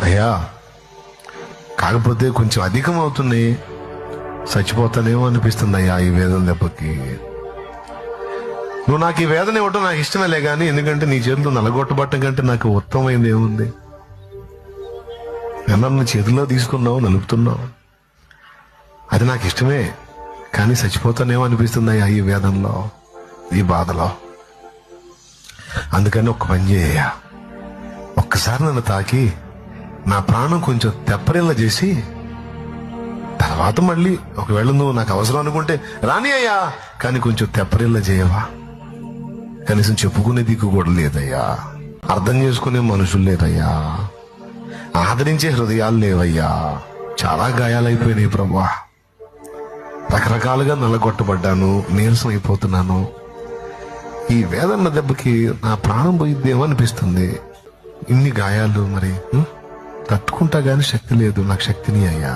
అయ్యా, కాకపోతే కొంచెం అధికం అవుతుంది, చచ్చిపోతానేమో అనిపిస్తుంది అయ్యా ఈ వేదన దెబ్బకి. నువ్వు నాకు ఈ వేదన ఇవ్వటం నాకు ఇష్టమేలే కానీ, ఎందుకంటే నీ చేతిలో నలగొట్టబట్టం కంటే నాకు ఉత్తమమైంది ఏముంది? నన్ను చేతిలో తీసుకున్నావు, నలుపుతున్నావు, అది నాకు ఇష్టమే, కానీ చచ్చిపోతానేమో అనిపిస్తుంది అయ్యా ఈ వేదనలో, ఈ బాధలో. అందుకని ఒక్క పని చేయ, ఒక్కసారి నన్ను తాకి నా ప్రాణం కొంచెం తెప్పరిల్ల చేసి, తర్వాత మళ్ళీ ఒకవేళ నువ్వు నాకు అవసరం అనుకుంటే రాని అయ్యా, కానీ కొంచెం తెప్పరిల్ల చేయవా? కనీసం చెప్పుకునే దిక్కు కూడా లేదయ్యా, అర్థం చేసుకునే మనుషులు లేదయ్యా, ఆదరించే హృదయాలు లేవయ్యా. చాలా గాయాలైపోయినాయి ప్రభా, రకరకాలుగా నల్లగొట్టబడ్డాను, నీరసం అయిపోతున్నాను. ఈ వేదన దెబ్బకి నా ప్రాణం పోయిద్దేమో అనిపిస్తుంది. ఇన్ని గాయాలు మరి తట్టుకుంటా గాని శక్తి లేదు, నాకు శక్తిని అయ్యా.